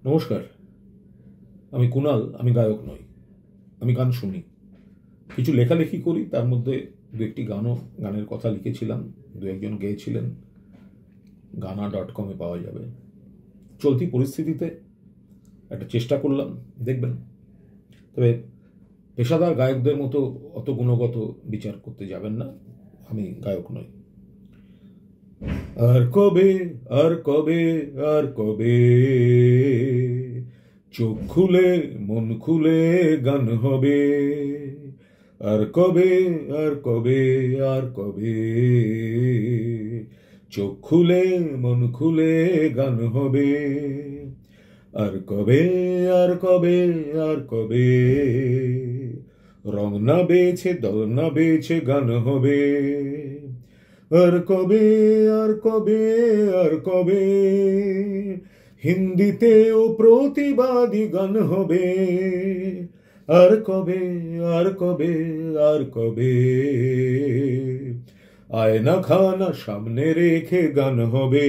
নমস্কার, আমি কুণাল। আমি গায়ক নই, আমি গান শুনি, কিছু লেখালেখি করি। তার মধ্যে দু একটি গানের কথা লিখেছিলাম, দু একজন গেয়েছিলেন। গানা.com-এ পাওয়া যাবে। চলতি পরিস্থিতিতে একটা চেষ্টা করলাম, দেখবেন। তবে পেশাদার গায়কদের মতো অত গুণগত বিচার করতে যাবেন না, আমি গায়ক নই। আর কবে আর কবে আর কবে চোখ খুলে মন খুলে গান হবে, আর কবে আর কবে আর কবে চোখ খুলে মন খুলে গান হবে, আর কবে আর কবে আর কবে রং না বেছে দল না বেছে গান হবে, আর কবে আর কবে আর কবে হিন্দিতেও প্রতিবাদী গান হবে, আর কবে আর কবে আর কবে আয়না খানা সামনে রেখে গান হবে,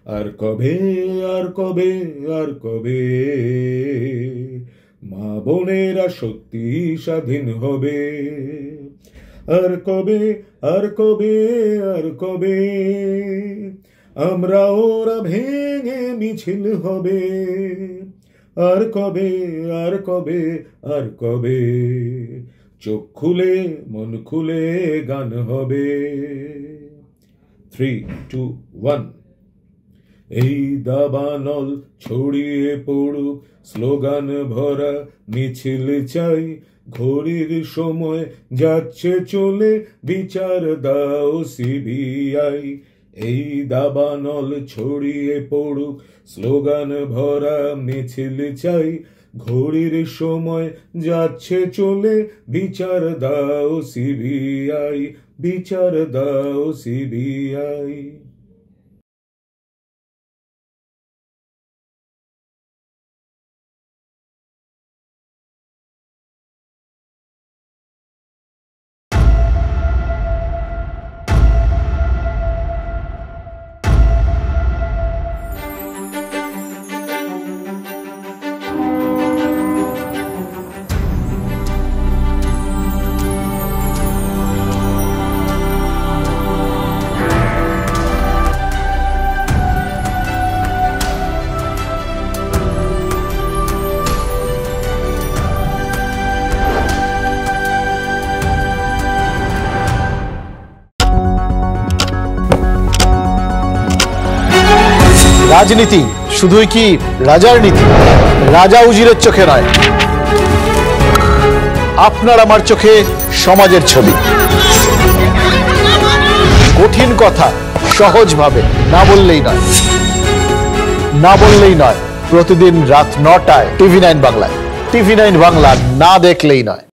আর কবে আর কবে আর কবে মা বোনেরা সত্যি স্বাধীন হবে, আর কবে আর কবে আর কবে আমরা ওরা ভেঙে মিছিল হবে, আর কবে আর কবে আর কবে চোখ খুলে মন খুলে গান হবে। 3, 2, 1। এই দাবানল ছড়িয়ে পড়ুক, স্লোগান ভরা মিছিল চাই, ঘড়ির সময় যাচ্ছে চলে, বিচার দাও সিবিআই। এই দাবানল ছড়িয়ে পড়ুক, স্লোগান ভরা মিছিল চাই, ঘড়ির সময় যাচ্ছে চলে, বিচার দাও সিবিআই, বিচার দাও সিবিআই। রাজনীতি শুধুই কি রাজার নীতি? রাজা উজিরের চোখে নয়, আপনার আমার চোখে সমাজের ছবি। কঠিন কথা সহজভাবে না বললেই নয়, না বললেই নয়। প্রতিদিন রাত 9টায় TV9 বাংলায়। TV9 বাংলা না দেখলেই নয়।